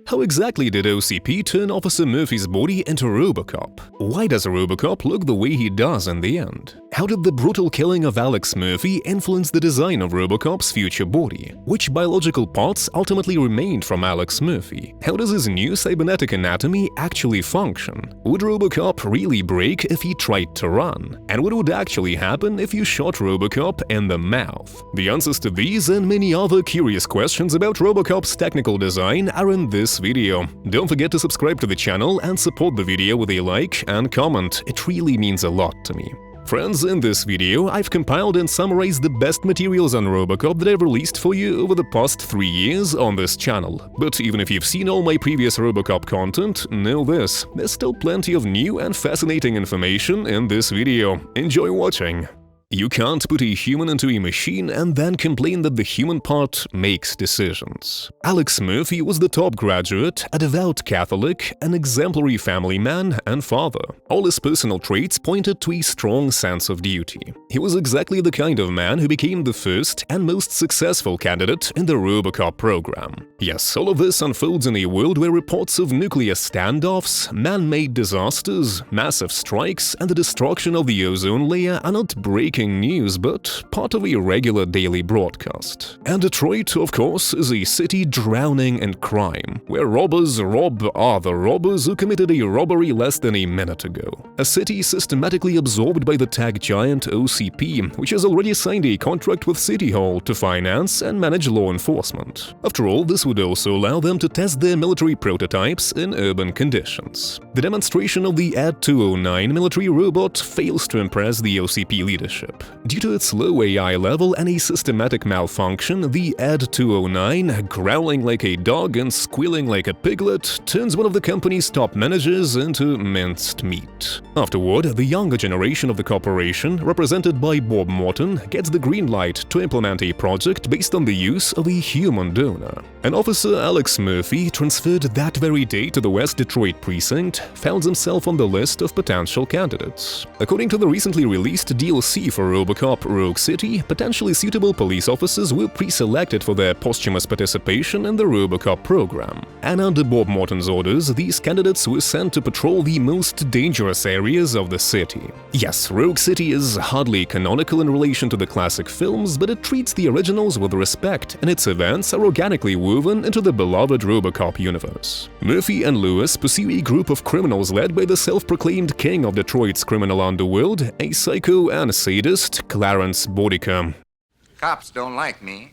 How exactly did OCP turn Officer Murphy's body into RoboCop? Why does RoboCop look the way he does in the end? How did the brutal killing of Alex Murphy influence the design of RoboCop's future body? Which biological parts ultimately remained from Alex Murphy? How does his new cybernetic anatomy actually function? Would RoboCop really break if he tried to run? And what would actually happen if you shot RoboCop in the mouth? The answers to these and many other curious questions about RoboCop's technical design are in this video. Don't forget to subscribe to the channel and support the video with a like and comment, it really means a lot to me. Friends, in this video, I've compiled and summarized the best materials on RoboCop that I've released for you over the past 3 years on this channel. But even if you've seen all my previous RoboCop content, know this, there's still plenty of new and fascinating information in this video. Enjoy watching! You can't put a human into a machine and then complain that the human part makes decisions. Alex Murphy was the top graduate, a devout Catholic, an exemplary family man and father. All his personal traits pointed to a strong sense of duty. He was exactly the kind of man who became the first and most successful candidate in the RoboCop program. Yes, all of this unfolds in a world where reports of nuclear standoffs, man-made disasters, massive strikes, and the destruction of the ozone layer are not breaking news, but part of a regular daily broadcast. And Detroit, of course, is a city drowning in crime, where robbers rob other robbers who committed a robbery less than a minute ago. A city systematically absorbed by the tech giant OCP, which has already signed a contract with City Hall to finance and manage law enforcement. After all, this would also allow them to test their military prototypes in urban conditions. The demonstration of the ED 209 military robot fails to impress the OCP leadership. Due to its low AI level and a systematic malfunction, the ED 209, growling like a dog and squealing like a piglet, turns one of the company's top managers into minced meat. Afterward, the younger generation of the corporation, represented by Bob Morton, gets the green light to implement a project based on the use of a human donor. And Officer Alex Murphy, transferred that very day to the West Detroit precinct, found himself on the list of potential candidates. According to the recently released DLC for RoboCop Rogue City, potentially suitable police officers were pre-selected for their posthumous participation in the RoboCop program. And under Bob Morton's orders, these candidates were sent to patrol the most dangerous areas of the city. Yes, Rogue City is hardly canonical in relation to the classic films, but it treats the originals with respect, and its events are organically woven into the beloved RoboCop universe. Murphy and Lewis pursue a group of criminals led by the self-proclaimed king of Detroit's criminal underworld, a psycho and sadist, Clarence Bodica. Cops don't like me,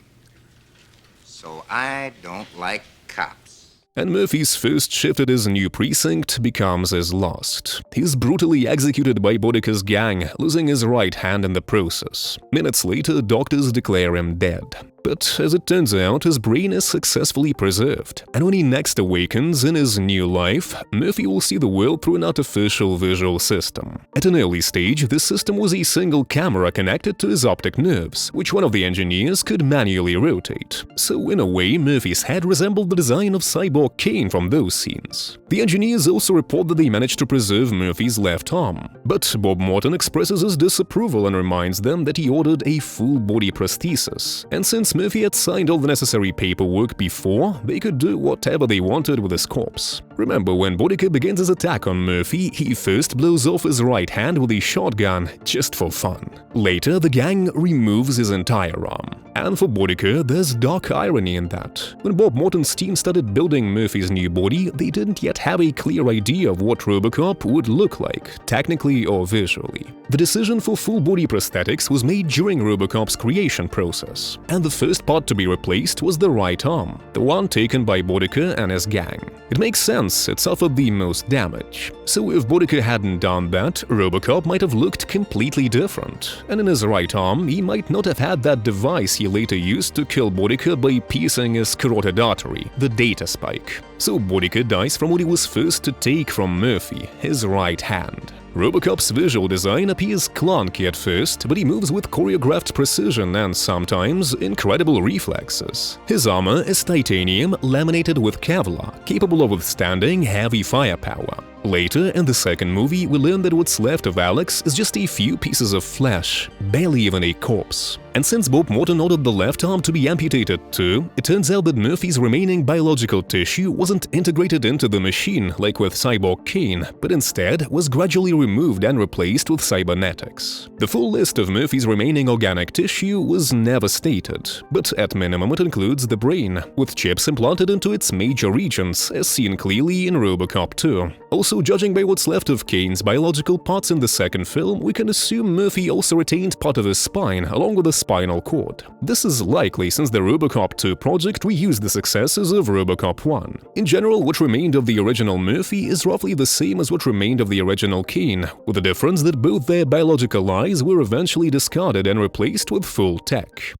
so I don't like cops. And Murphy's first shift at his new precinct becomes his last. He's brutally executed by Bodica's gang, losing his right hand in the process. Minutes later, doctors declare him dead. But as it turns out, his brain is successfully preserved, and when he next awakens in his new life, Murphy will see the world through an artificial visual system. At an early stage, this system was a single camera connected to his optic nerves, which one of the engineers could manually rotate. So in a way, Murphy's head resembled the design of Cyborg Kane from those scenes. The engineers also report that they managed to preserve Murphy's left arm. But Bob Morton expresses his disapproval and reminds them that he ordered a full-body prosthesis, and since Murphy had signed all the necessary paperwork before, they could do whatever they wanted with his corpse. Remember, when Bodica begins his attack on Murphy, he first blows off his right hand with a shotgun, just for fun. Later, the gang removes his entire arm. And for Bodica, there's dark irony in that. When Bob Morton's team started building Murphy's new body, they didn't yet have a clear idea of what RoboCop would look like, technically or visually. The decision for full-body prosthetics was made during RoboCop's creation process, and the first part to be replaced was the right arm, the one taken by Bodica and his gang. It makes sense, it suffered the most damage. So if Bodica hadn't done that, RoboCop might have looked completely different, and in his right arm, he might not have had that device he later used to kill Bodica by piercing his carotid artery, the data spike. So Bodica dies from what he was first to take from Murphy, his right hand. RoboCop's visual design appears clunky at first, but he moves with choreographed precision and sometimes incredible reflexes. His armor is titanium laminated with Kevlar, capable of withstanding heavy firepower. Later, in the second movie, we learn that what's left of Alex is just a few pieces of flesh, barely even a corpse. And since Bob Morton ordered the left arm to be amputated too, it turns out that Murphy's remaining biological tissue wasn't integrated into the machine like with Cyborg Kane, but instead was gradually removed and replaced with cybernetics. The full list of Murphy's remaining organic tissue was never stated, but at minimum it includes the brain, with chips implanted into its major regions, as seen clearly in RoboCop 2. Also, judging by what's left of Kane's biological parts in the second film, we can assume Murphy also retained part of his spine, along with the spinal cord. This is likely since the RoboCop 2 project reused the successes of RoboCop 1. In general, what remained of the original Murphy is roughly the same as what remained of the original Kane, with the difference that both their biological eyes were eventually discarded and replaced with full tech.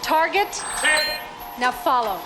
Target. Now follow.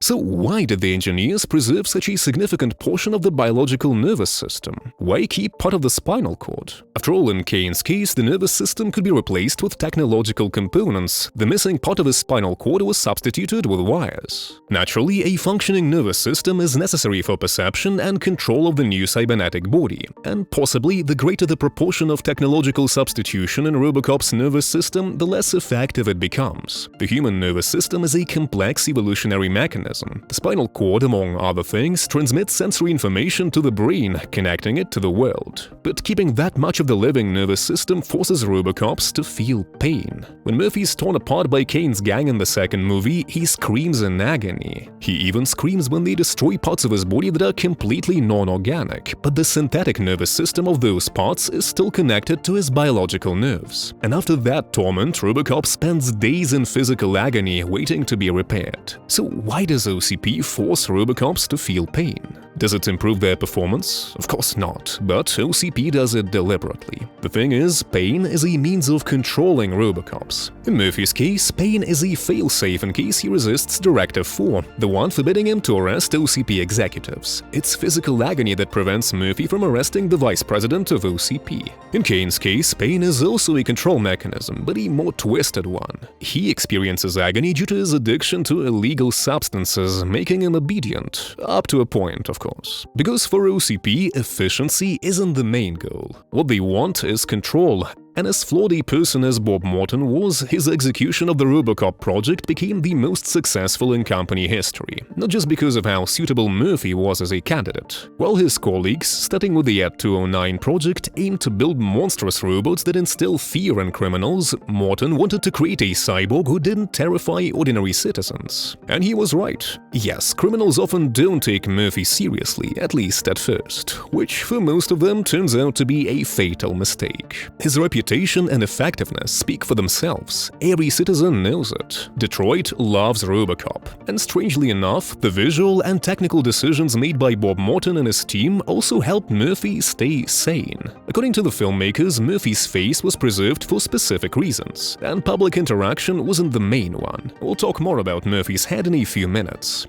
So why did the engineers preserve such a significant portion of the biological nervous system? Why keep part of the spinal cord? After all, in Kane's case, the nervous system could be replaced with technological components. The missing part of his spinal cord was substituted with wires. Naturally, a functioning nervous system is necessary for perception and control of the new cybernetic body, and possibly the greater the proportion of technological substitution in RoboCop's nervous system, the less effective it becomes. The human nervous system is a complex evolutionary mechanism. The spinal cord, among other things, transmits sensory information to the brain, connecting it to the world. But keeping that much of the living nervous system forces RoboCop's to feel pain. When Murphy's torn apart by Kane's gang in the second movie, he screams in agony. He even screams when they destroy parts of his body that are completely non-organic, but the synthetic nervous system of those parts is still connected to his biological nerves. And after that torment, RoboCop spends days in physical agony waiting to be repaired. So why does OCP force RoboCop's to feel pain? Does it improve their performance? Of course not, but OCP does it deliberately. The thing is, pain is a means of controlling RoboCop's. In Murphy's case, pain is a failsafe in case he resists Directive 4, the one forbidding him to arrest OCP executives. It's physical agony that prevents Murphy from arresting the vice president of OCP. In Kane's case, pain is also a control mechanism, but a more twisted one. He experiences agony due to his addiction to illegal substances, making him obedient, up to a point, of course. Because for OCP, efficiency isn't the main goal. What they want is control. And as flawed a person as Bob Morton was, his execution of the RoboCop project became the most successful in company history, not just because of how suitable Murphy was as a candidate. While his colleagues, starting with the Ed 209 project, aimed to build monstrous robots that instill fear in criminals, Morton wanted to create a cyborg who didn't terrify ordinary citizens. And he was right. Yes, criminals often don't take Murphy seriously, at least at first, which for most of them turns out to be a fatal mistake. His reputation and effectiveness speak for themselves. Every citizen knows it. Detroit loves RoboCop. And strangely enough, the visual and technical decisions made by Bob Morton and his team also helped Murphy stay sane. According to the filmmakers, Murphy's face was preserved for specific reasons, and public interaction wasn't the main one. We'll talk more about Murphy's head in a few minutes.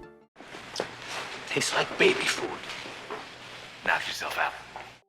Tastes like baby food. Knock yourself out.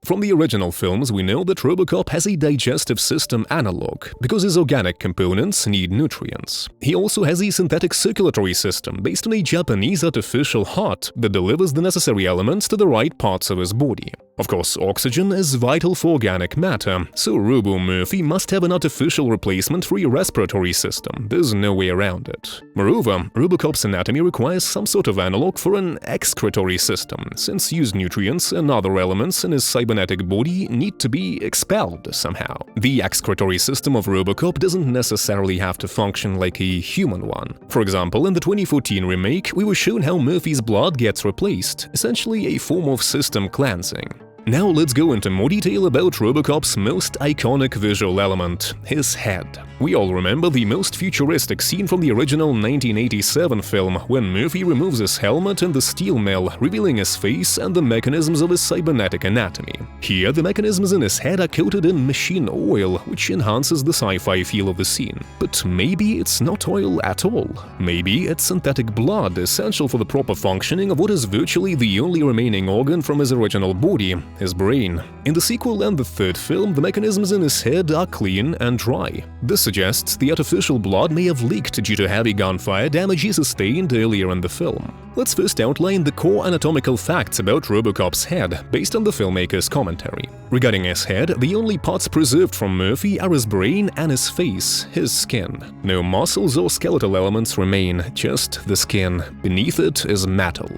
From the original films, we know that RoboCop has a digestive system analog, because his organic components need nutrients. He also has a synthetic circulatory system based on a Japanese artificial heart that delivers the necessary elements to the right parts of his body. Of course, oxygen is vital for organic matter, so Robo Murphy must have an artificial replacement for a respiratory system. There's no way around it. Moreover, RoboCop's anatomy requires some sort of analog for an excretory system, since used nutrients and other elements in his cybernetic body need to be expelled somehow. The excretory system of RoboCop doesn't necessarily have to function like a human one. For example, in the 2014 remake, we were shown how Murphy's blood gets replaced, essentially a form of system cleansing. Now let's go into more detail about RoboCop's most iconic visual element, his head. We all remember the most futuristic scene from the original 1987 film, when Murphy removes his helmet in the steel mill, revealing his face and the mechanisms of his cybernetic anatomy. Here, the mechanisms in his head are coated in machine oil, which enhances the sci-fi feel of the scene. But maybe it's not oil at all. Maybe it's synthetic blood, essential for the proper functioning of what is virtually the only remaining organ from his original body, his brain. In the sequel and the third film, the mechanisms in his head are clean and dry. This suggests the artificial blood may have leaked due to heavy gunfire damage he sustained earlier in the film. Let's first outline the core anatomical facts about RoboCop's head, based on the filmmaker's commentary. Regarding his head, the only parts preserved from Murphy are his brain and his face, his skin. No muscles or skeletal elements remain, just the skin. Beneath it is metal.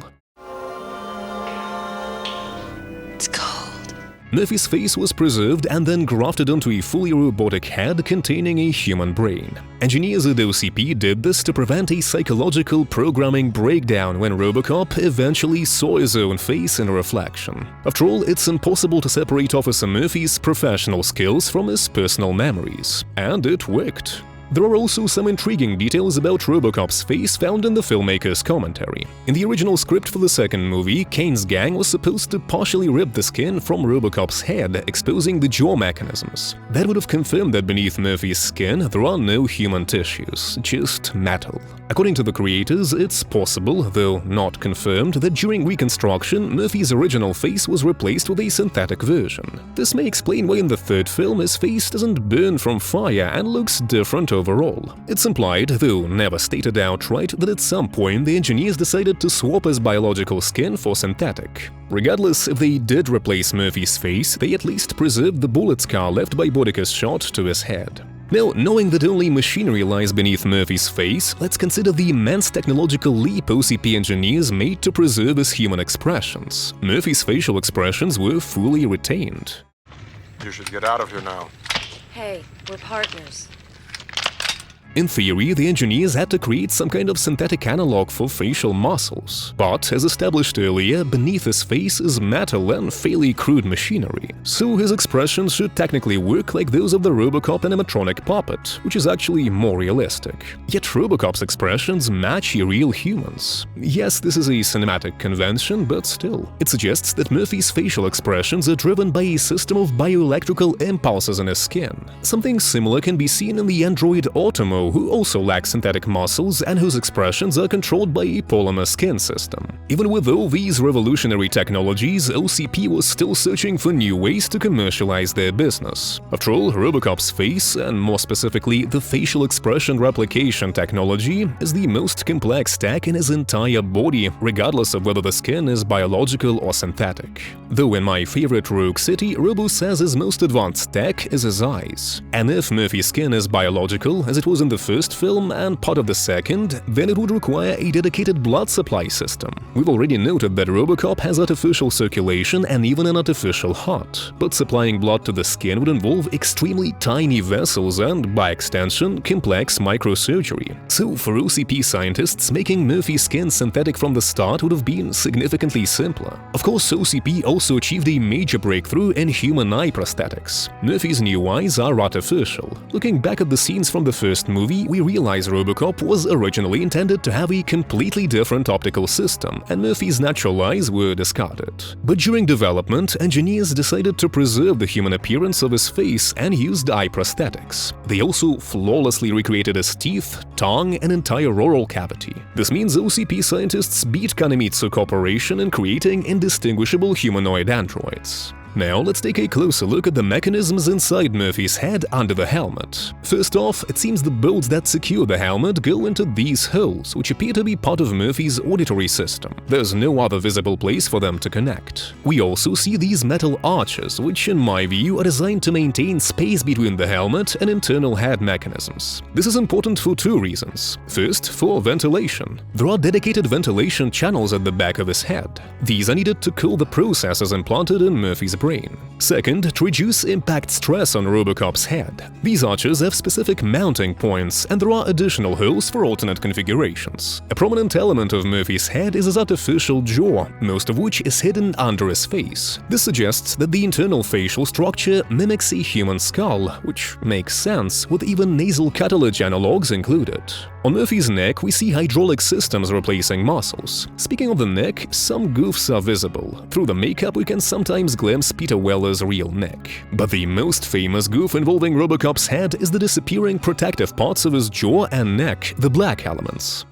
It's cold. Murphy's face was preserved and then grafted onto a fully robotic head containing a human brain. Engineers at OCP did this to prevent a psychological programming breakdown when RoboCop eventually saw his own face in a reflection. After all, it's impossible to separate Officer Murphy's professional skills from his personal memories. And it worked. There are also some intriguing details about RoboCop's face found in the filmmaker's commentary. In the original script for the second movie, Kane's gang was supposed to partially rip the skin from RoboCop's head, exposing the jaw mechanisms. That would have confirmed that beneath Murphy's skin there are no human tissues, just metal. According to the creators, it's possible, though not confirmed, that during reconstruction, Murphy's original face was replaced with a synthetic version. This may explain why in the third film his face doesn't burn from fire and looks different overall. It's implied, though never stated outright, that at some point the engineers decided to swap his biological skin for synthetic. Regardless, if they did replace Murphy's face, they at least preserved the bullet scar left by Boudicca's shot to his head. Now, knowing that only machinery lies beneath Murphy's face, let's consider the immense technological leap OCP engineers made to preserve his human expressions. Murphy's facial expressions were fully retained. You should get out of here now. Hey, we're partners. In theory, the engineers had to create some kind of synthetic analog for facial muscles. But, as established earlier, beneath his face is metal and fairly crude machinery. So his expressions should technically work like those of the RoboCop animatronic puppet, which is actually more realistic. Yet RoboCop's expressions match real humans. Yes, this is a cinematic convention, but still. It suggests that Murphy's facial expressions are driven by a system of bioelectrical impulses in his skin. Something similar can be seen in the android Automo, who also lacks synthetic muscles and whose expressions are controlled by a polymer skin system. Even with all these revolutionary technologies, OCP was still searching for new ways to commercialize their business. After all, RoboCop's face, and more specifically the facial expression replication technology, is the most complex tech in his entire body, regardless of whether the skin is biological or synthetic. Though in my favorite Rogue City, Robo says his most advanced tech is his eyes. And if Murphy's skin is biological, as it was in the first film and part of the second, then it would require a dedicated blood supply system. We've already noted that RoboCop has artificial circulation and even an artificial heart, but supplying blood to the skin would involve extremely tiny vessels and, by extension, complex microsurgery. So for OCP scientists, making Murphy's skin synthetic from the start would have been significantly simpler. Of course, OCP also achieved a major breakthrough in human eye prosthetics. Murphy's new eyes are artificial. Looking back at the scenes from the first movie, we realize RoboCop was originally intended to have a completely different optical system, and Murphy's natural eyes were discarded. But during development, engineers decided to preserve the human appearance of his face and used eye prosthetics. They also flawlessly recreated his teeth, tongue, and entire oral cavity. This means OCP scientists beat Kanemitsu Corporation in creating indistinguishable humanoid androids. Now let's take a closer look at the mechanisms inside Murphy's head under the helmet. First off, it seems the bolts that secure the helmet go into these holes, which appear to be part of Murphy's auditory system. There's no other visible place for them to connect. We also see these metal arches, which in my view are designed to maintain space between the helmet and internal head mechanisms. This is important for two reasons. First, for ventilation. There are dedicated ventilation channels at the back of his head. These are needed to cool the processors implanted in Murphy's brain. Second, to reduce impact stress on RoboCop's head. These arches have specific mounting points, and there are additional holes for alternate configurations. A prominent element of Murphy's head is his artificial jaw, most of which is hidden under his face. This suggests that the internal facial structure mimics a human skull, which makes sense, with even nasal cartilage analogues included. On Murphy's neck, we see hydraulic systems replacing muscles. Speaking of the neck, some goofs are visible. Through the makeup, we can sometimes glimpse Peter Weller's real neck. But the most famous goof involving RoboCop's head is the disappearing protective parts of his jaw and neck, the black elements.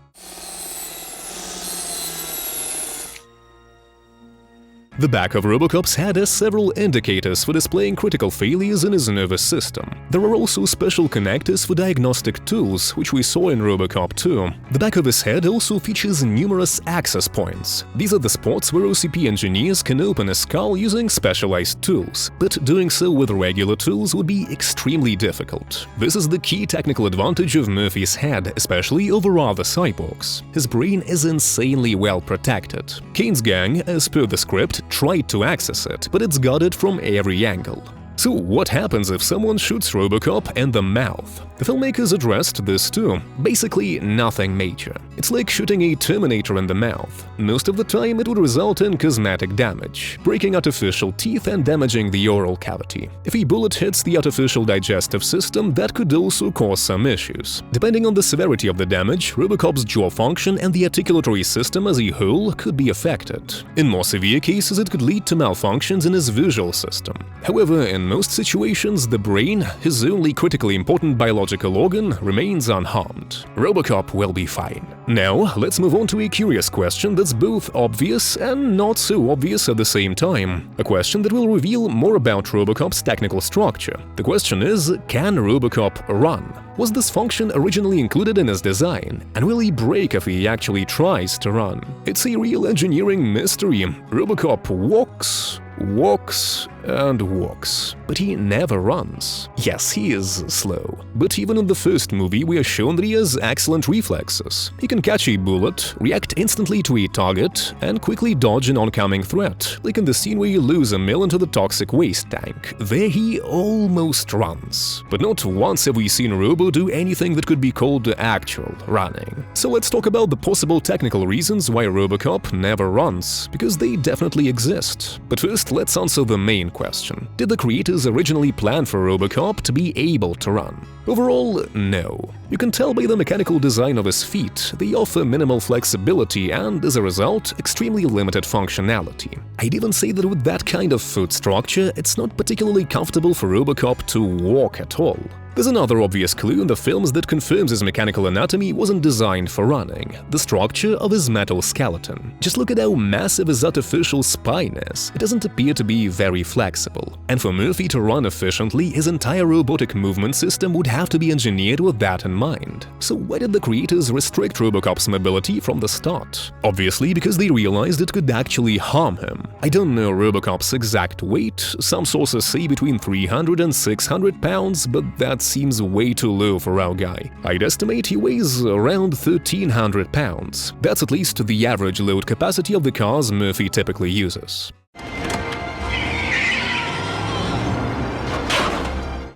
The back of RoboCop's head has several indicators for displaying critical failures in his nervous system. There are also special connectors for diagnostic tools, which we saw in RoboCop 2. The back of his head also features numerous access points. These are the spots where OCP engineers can open a skull using specialized tools, but doing so with regular tools would be extremely difficult. This is the key technical advantage of Murphy's head, especially over other cyborgs. His brain is insanely well protected. Kane's gang, as per the script, tried to access it, but it's guarded from every angle. So what happens if someone shoots RoboCop in the mouth? The filmmakers addressed this too. Basically, nothing major. It's like shooting a Terminator in the mouth. Most of the time, it would result in cosmetic damage, breaking artificial teeth and damaging the oral cavity. If a bullet hits the artificial digestive system, that could also cause some issues. Depending on the severity of the damage, RoboCop's jaw function and the articulatory system as a whole could be affected. In more severe cases, it could lead to malfunctions in his visual system. However, in most situations, the brain, his only critically important biological organ, remains unharmed. RoboCop will be fine. Now, let's move on to a curious question that's both obvious and not so obvious at the same time. A question that will reveal more about RoboCop's technical structure. The question is, can RoboCop run? Was this function originally included in his design? And will he break if he actually tries to run? It's a real engineering mystery. RoboCop walks, and walks, but he never runs. Yes, he is slow, but even in the first movie we are shown that he has excellent reflexes. He can catch a bullet, react instantly to a target, and quickly dodge an oncoming threat, like in the scene where you lose a mill into the toxic waste tank. There he almost runs. But not once have we seen Robo do anything that could be called actual running. So let's talk about the possible technical reasons why RoboCop never runs, because they definitely exist. But first, let's answer the main question. Did the creators originally plan for RoboCop to be able to run? Overall, no. You can tell by the mechanical design of his feet, they offer minimal flexibility and, as a result, extremely limited functionality. I'd even say that with that kind of foot structure, it's not particularly comfortable for RoboCop to walk at all. There's another obvious clue in the films that confirms his mechanical anatomy wasn't designed for running: the structure of his metal skeleton. Just look at how massive his artificial spine is. It doesn't appear to be very flexible. And for Murphy to run efficiently, his entire robotic movement system would have to be engineered with that in mind. So why did the creators restrict RoboCop's mobility from the start? Obviously because they realized it could actually harm him. I don't know RoboCop's exact weight. Some sources say between 300 and 600 pounds, but that seems way too low for our guy. I'd estimate he weighs around 1,300 pounds. That's at least the average load capacity of the cars Murphy typically uses.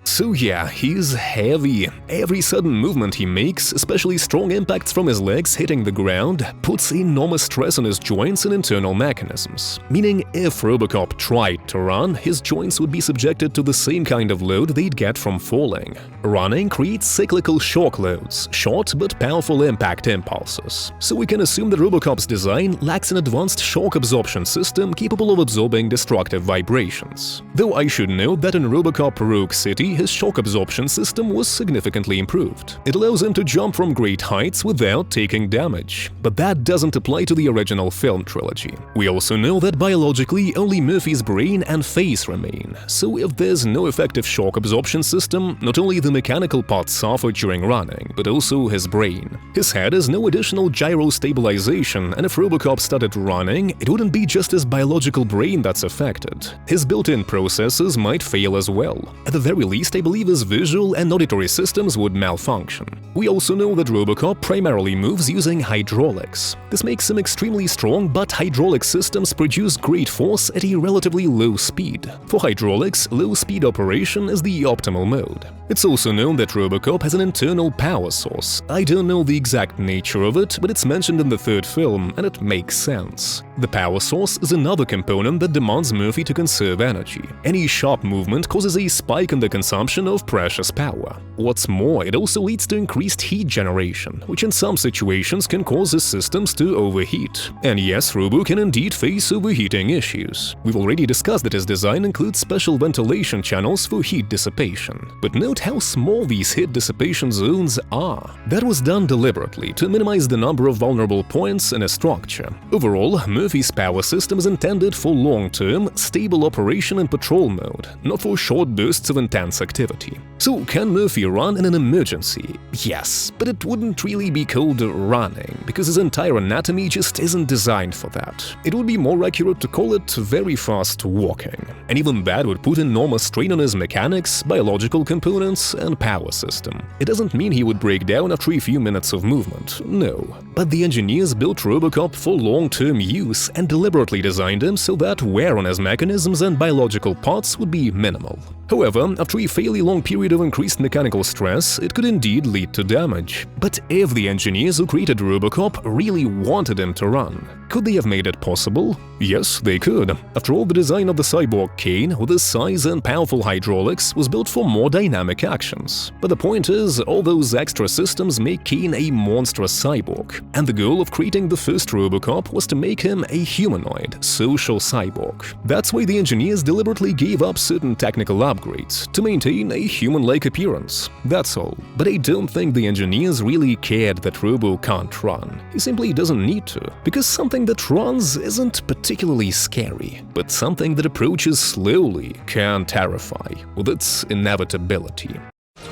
So yeah, he's heavy. Every sudden movement he makes, especially strong impacts from his legs hitting the ground, puts enormous stress on his joints and internal mechanisms. Meaning, if RoboCop tried to run, his joints would be subjected to the same kind of load they'd get from falling. Running creates cyclical shock loads, short but powerful impact impulses. So we can assume that RoboCop's design lacks an advanced shock absorption system capable of absorbing destructive vibrations. Though I should note that in RoboCop Rogue City, his shock absorption system was significantly improved. It allows him to jump from great heights without taking damage. But that doesn't apply to the original film trilogy. We also know that biologically only Murphy's brain and face remain, so if there's no effective shock absorption system, not only the mechanical parts suffer during running, but also his brain. His head has no additional gyro stabilization, and if RoboCop started running, it wouldn't be just his biological brain that's affected. His built-in processors might fail as well. At the very least, I believe his visual and auditory systems would malfunction. We also know that RoboCop primarily moves using hydraulics. This makes him extremely strong, but hydraulic systems produce great force at a relatively low speed. For hydraulics, low-speed operation is the optimal mode. It's also known that RoboCop has an internal power source. I don't know the exact nature of it, but it's mentioned in the third film, and it makes sense. The power source is another component that demands Murphy to conserve energy. Any sharp movement causes a spike in the consumption consumption of precious power. What's more, it also leads to increased heat generation, which in some situations can cause his systems to overheat. And yes, Robo can indeed face overheating issues. We've already discussed that his design includes special ventilation channels for heat dissipation. But note how small these heat dissipation zones are. That was done deliberately to minimize the number of vulnerable points in a structure. Overall, Murphy's power system is intended for long-term, stable operation in patrol mode, not for short bursts of intense activity. So, can Murphy run in an emergency? Yes, but it wouldn't really be called running, because his entire anatomy just isn't designed for that. It would be more accurate to call it very fast walking. And even that would put enormous strain on his mechanics, biological components, and power system. It doesn't mean he would break down after a few minutes of movement, no. But the engineers built RoboCop for long-term use and deliberately designed him so that wear on his mechanisms and biological parts would be minimal. However, after a fairly long period of increased mechanical stress, it could indeed lead to damage. But if the engineers who created RoboCop really wanted him to run, could they have made it possible? Yes, they could. After all, the design of the cyborg Kane, with his size and powerful hydraulics, was built for more dynamic actions. But the point is, all those extra systems make Kane a monstrous cyborg, and the goal of creating the first RoboCop was to make him a humanoid, social cyborg. That's why the engineers deliberately gave up certain technical upgrades to maintain a human-like appearance. That's all. But I don't think the engineers really cared that Robo can't run. He simply doesn't need to, because something that runs isn't particularly scary, but something that approaches slowly can terrify with its inevitability.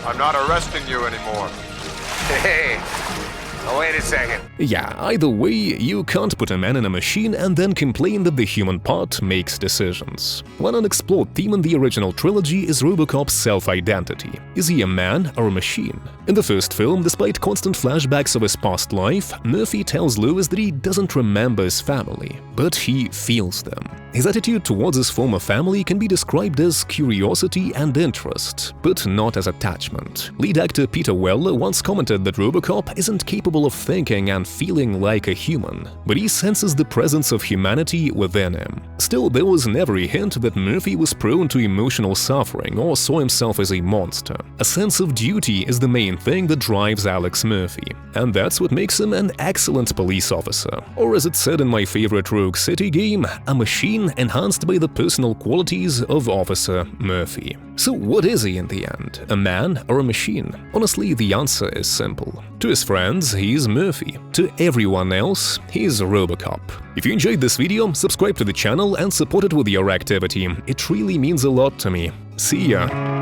I'm not arresting you anymore. Hey, oh, wait a second. Yeah, either way, you can't put a man in a machine and then complain that the human part makes decisions. One unexplored theme in the original trilogy is RoboCop's self-identity. Is he a man or a machine? In the first film, despite constant flashbacks of his past life, Murphy tells Lewis that he doesn't remember his family, but he feels them. His attitude towards his former family can be described as curiosity and interest, but not as attachment. Lead actor Peter Weller once commented that RoboCop isn't capable of thinking and feeling like a human, but he senses the presence of humanity within him. Still, there was never a hint that Murphy was prone to emotional suffering or saw himself as a monster. A sense of duty is the main thing that drives Alex Murphy, and that's what makes him an excellent police officer. Or as it said in my favorite Rogue City game, a machine enhanced by the personal qualities of Officer Murphy. So what is he in the end, a man or a machine? Honestly, the answer is simple. To his friends, he's Murphy. To everyone else, he's RoboCop. If you enjoyed this video, subscribe to the channel and support it with your activity. It really means a lot to me. See ya!